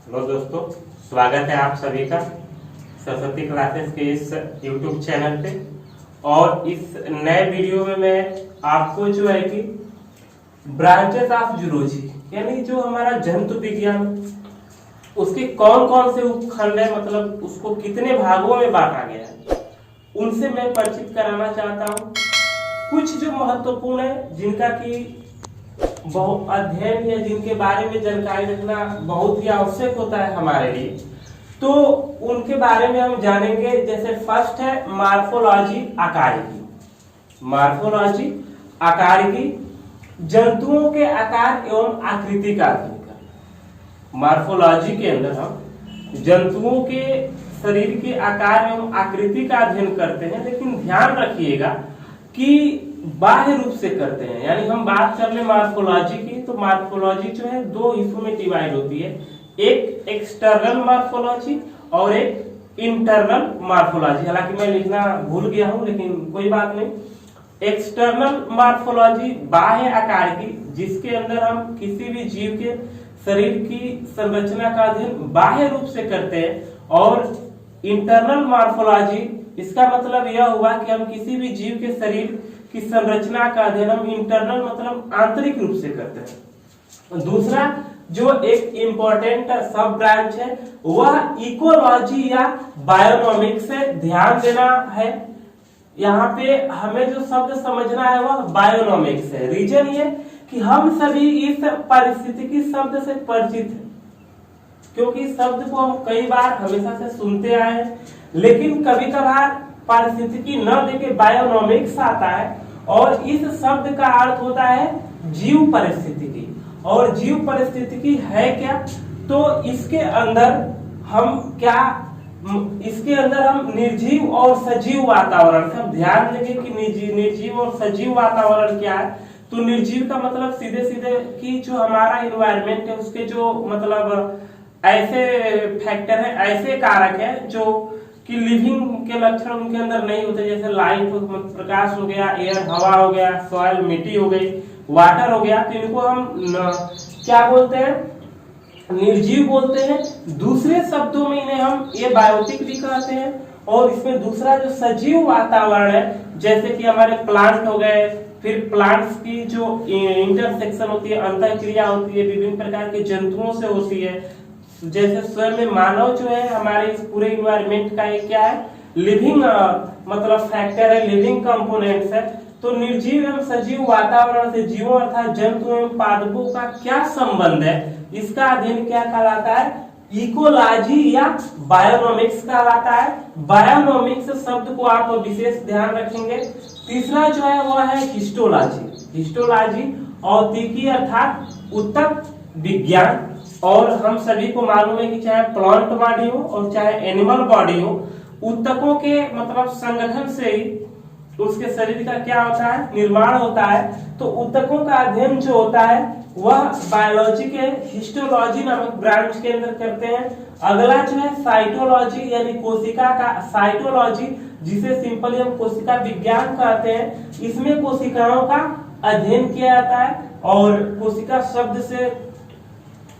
Hello दोस्तों, स्वागत है आप सभी का सरस्वती क्लासेस के इस YouTube चैनल पे। और इस नए वीडियो में मैं आपको जो है कि ब्रांचेस ऑफ जूलॉजी यानी जो हमारा जंतु विज्ञान उसके कौन कौन से उपखंड है, मतलब उसको कितने भागों में बांटा गया है, उनसे मैं परिचित कराना चाहता हूँ। कुछ जो महत्वपूर्ण है जिनका कि बहुत अध्ययन या जिनके बारे में जानकारी रखना बहुत ही आवश्यक होता है हमारे लिए, तो उनके बारे में हम जानेंगे। जैसे फर्स्ट है मार्फोलॉजी आकारिकी। मार्फोलॉजी आकारिकी जंतुओं के आकार एवं आकृति का अध्ययन करना। मार्फोलॉजी के अंदर हम जंतुओं के शरीर के आकार एवं आकृति का अध्ययन करते हैं, लेकिन ध्यान रखिएगा कि बाह्य रूप से करते हैं। यानी हम बात कर ले मार्फोलॉजी की, तो मार्फोलॉजी जो है दो हिस्सों में डिवाइड होती है, एक एक्सटर्नल मार्फोलॉजी और एक इंटरनल मार्फोलॉजी। हालांकि मैं लिखना भूल गया हूं, लेकिन कोई बात नहीं। एक्सटर्नल मार्फोलॉजी बाह्य आकार की, जिसके अंदर हम किसी भी जीव के शरीर की संरचना का अध्ययन बाह्य रूप से करते हैं। और इंटरनल मार्फोलॉजी, इसका मतलब यह हुआ कि हम किसी भी जीव के शरीर की संरचना का अध्ययन हम इंटरनल मतलब आंतरिक रूप से करते हैं। दूसरा जो एक इंपॉर्टेंट सब ब्रांच है वह इकोलॉजी या बायोनॉमिक्स है। ध्यान देना है, यहाँ पे हमें जो शब्द समझना है वह बायोनॉमिक्स है। रीजन ये कि हम सभी इस पारिस्थितिकी शब्द से परिचित हैं, क्योंकि इस शब्द को हम कई बार हमेशा से सुनते आए हैं, लेकिन कभी कभार पारिस्थितिकी न देके बायोनॉमिक्स आता है और इस शब्द का अर्थ होता है जीव परिस्थितिकी। और जीव परिस्थितिकी है क्या, तो इसके अंदर हम निर्जीव और सजीव वातावरण से हम ध्यान देंगे कि निर्जीव और सजीव वातावरण क्या है। तो निर्जीव का मतलब सीधे सीधे कि जो हमारा इन्वायरमेंट है उसके जो मतलब ऐसे फैक्टर है, ऐसे कारक है जो कि लिविंग के लक्षण उनके अंदर नहीं होते, जैसे लाइट प्रकाश हो गया, एयर हवा हो गया, सॉइल मिट्टी हो गई, वाटर हो गया। तो इनको हम क्या बोलते हैं, निर्जीव बोलते हैं। दूसरे शब्दों में इन्हें हम एबायोटिक भी कहते हैं। और इसमें दूसरा जो सजीव वातावरण है, जैसे कि हमारे प्लांट हो गए, फिर प्लांट्स की जो इंटरसेक्शन होती है, अंतःक्रिया होती है, विभिन्न प्रकार के जंतुओं से होती है। जैसे स्वयं में मानव जो है हमारे इस पूरे इन्वायरमेंट का एक क्या है, लिविंग मतलब फैक्टर है, लिविंग कंपोनेंट्स है। तो निर्जीव एवं सजीव वातावरण से जीवों अर्थात जंतु एवं पादपों का क्या संबंध है, इसका अध्ययन क्या कहलाता है, इकोलॉजी या बायोनॉमिक्स कहलाता है। बायोनॉमिक्स शब्द को आप विशेष ध्यान रखेंगे। तीसरा जो है वह है हिस्टोलॉजी। हिस्टोलॉजी औद्योगिकी अर्थात ऊतक विज्ञान। और हम सभी को मालूम है कि चाहे प्लांट बॉडी हो और चाहे एनिमल बॉडी हो, ऊतकों के मतलब संगठन से ही उसके शरीर का क्या होता है, निर्माण होता है। तो ऊतकों का अध्ययन जो होता है वह बायोलॉजी के हिस्टोलॉजी नामक ब्रांच के अंदर करते हैं। अगला जो है साइटोलॉजी यानी कोशिका का साइटोलॉजी, जिसे सिंपली हम कोशिका विज्ञान कहते हैं। इसमें कोशिकाओं का अध्ययन किया जाता है। और कोशिका शब्द से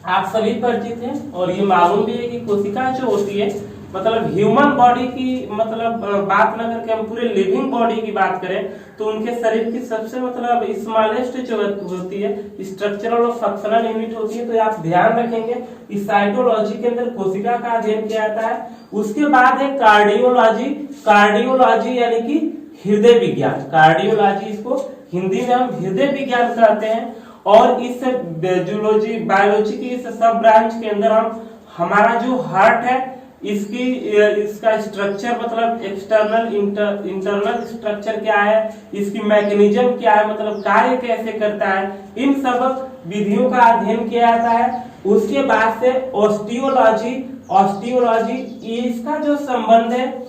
आप सभी परिचित हैं और ये मालूम भी है कि कोशिका जो होती है मतलब ह्यूमन बॉडी की मतलब बात न करके हम पूरे लिविंग बॉडी की बात करें तो उनके शरीर की सबसे मतलब स्मॉलेस्ट जो होती है स्ट्रक्चरल और फंक्शनल यूनिट होती है। तो आप ध्यान रखेंगे इस साइटोलॉजी के अंदर कोशिका का अध्ययन किया जाता है। उसके बाद है कार्डियोलॉजी। कार्डियोलॉजी यानी कि हृदय विज्ञान। कार्डियोलॉजी, इसको हिंदी में हम हृदय विज्ञान कहते हैं। और इस जूलॉजी बायोलॉजी की इस सब ब्रांच के अंदर हम हमारा जो हार्ट है इसका स्ट्रक्चर मतलब एक्सटर्नल इंटरनल स्ट्रक्चर क्या है, इसकी मैकेनिज्म क्या है, मतलब कार्य कैसे करता है, इन सब विधियों का अध्ययन किया जाता है। उसके बाद से ऑस्टियोलॉजी। ऑस्टियोलॉजी इसका जो संबंध है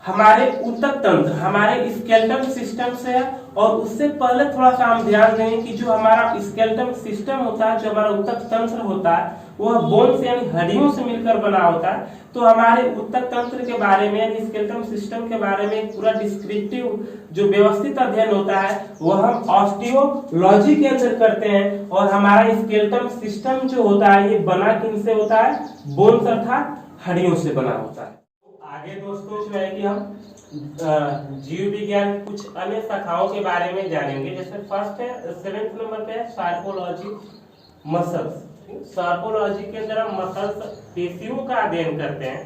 हमारे ऊतक तंत्र, हमारे स्केलेटल सिस्टम से है। और उससे पहले थोड़ा सा हम ध्यान दें कि जो हमारा स्केलेटल सिस्टम होता है, जो हमारा ऊतक तंत्र होता है, वह बोन्स यानी हड्डियों से मिलकर बना होता है। तो हमारे ऊतक तंत्र के बारे में यानी स्केलेटल सिस्टम के बारे में एक पूरा डिस्क्रिप्टिव जो व्यवस्थित अध्ययन होता है वह हम ऑस्टियोलॉजी के अंदर करते हैं। और हमारा स्केलेटल सिस्टम जो होता है ये बना किनसे होता है, बोन्स अर्थात हड्डियों से बना होता है। आगे दोस्तों जो है कि हम जीव विज्ञान की कुछ अन्य शाखाओं के बारे में जानेंगे। जैसे फर्स्ट है 7th नंबर पे है सार्कोलॉजी मसल्स। सार्कोलॉजी के अंदर हम मसल्स पेशियों का अध्ययन करते हैं।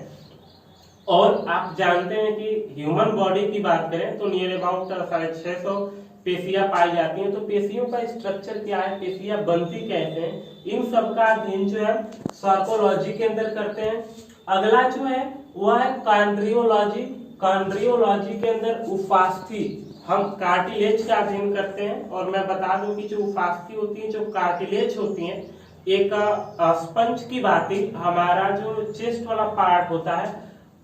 और आप जानते हैं कि ह्यूमन बॉडी की बात करें तो नियर अबाउट 650 पेशियां पाई जाती हैं। तो पेशियों का स्ट्रक्चर क्या है, पेशियां बनती कैसे हैं, इन सब का अध्ययन जो है सार्कोलॉजी के अंदर करते हैं। अगला जो है वह है कॉन्ड्रियोलॉजी। कॉन्ड्रियोलॉजी के अंदर उफास्थि, हम कार्टिलेज का अध्ययन करते हैं। और मैं बता दूं कि जो उफास्थि होती है, जो कार्टिलेज होती है, एक स्पंज की भांति हमारा जो चेस्ट वाला पार्ट होता है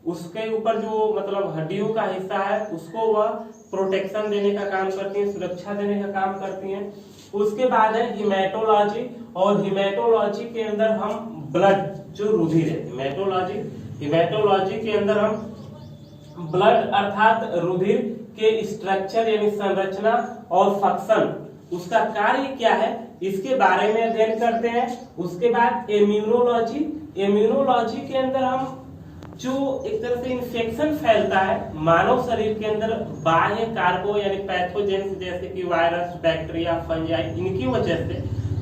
उसके ऊपर जो मतलब हड्डियों का हिस्सा है उसको वह प्रोटेक्शन देने का काम करती है, सुरक्षा देने का काम करती हैं। उसके बाद है हिमेटोलॉजी। और हिमेटोलॉजी के अंदर हम ब्लड जो रुधिर है, हिमेटोलॉजी के अंदर हम ब्लड अर्थात रुधिर के स्ट्रक्चर यानी संरचना और फंक्शन, उसका कार्य क्या है, इसके बारे में अध्ययन करते हैं। उसके बाद इम्यूनोलॉजी। इम्यूनोलॉजी के अंदर हम जो एक तरह से इन्फेक्शन फैलता है मानव शरीर के अंदर बाह्य कारकों यानी पैथोजेंस जैसे कि वायरस, बैक्टीरिया, फंजाई, इनकी वजह से,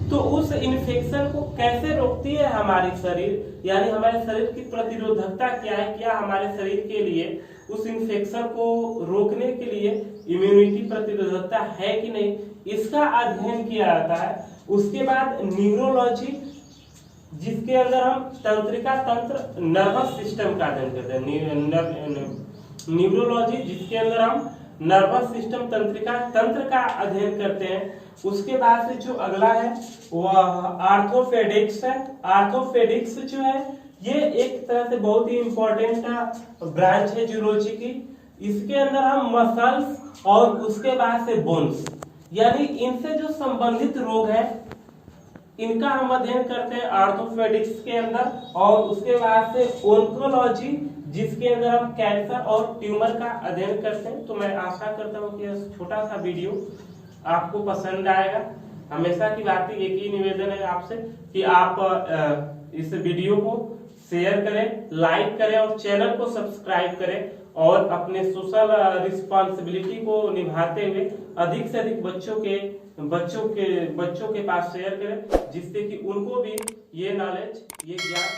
तो उस इन्फेक्शन को कैसे रोकती है हमारी शरीर, यानी हमारे शरीर की प्रतिरोधकता क्या है, क्या हमारे शरीर के लिए उस इन्फेक्शन को रोकने के लिए इम्यूनिटी प्रतिरोधकता है कि नहीं, इसका अध्ययन किया जाता है। उसके बाद न्यूरोलॉजी, जिसके अंदर हम तंत्रिका तंत्र नर्वस सिस्टम का अध्ययन करते हैं। न्यूरोलॉजी जिसके अंदर हम नर्वस सिस्टम तंत्रिका तंत्र का अध्ययन करते हैं। उसके बाद से जो अगला है वह आर्थोपेडिक्स है। आर्थोपेडिक्स जो है ये एक तरह से बहुत ही इंपॉर्टेंट ब्रांच है जूलॉजी की। इसके अंदर हम मसल्स और उसके बाद से बोन्स यानी इनसे जो संबंधित रोग है इनका हम अध्ययन करते हैं आर्थोपेडिक्स के अंदर। और उसके बाद से ओंकोलॉजी जिसके अंदर हम कैंसर और ट्यूमर का अध्ययन करते हैं। तो मैं आशा करता हूँ कि यह छोटा सा वीडियो आपको पसंद आएगा। हमेशा की बात एक ही निवेदन है आपसे कि आप इस वीडियो को शेयर करें, लाइक करें और चैनल को सब्सक्राइब करें और अपने सोशल रिस्पॉन्सिबिलिटी को निभाते हुए अधिक से अधिक बच्चों के पास शेयर करें, जिससे कि उनको भी ये नॉलेज, ये ज्ञान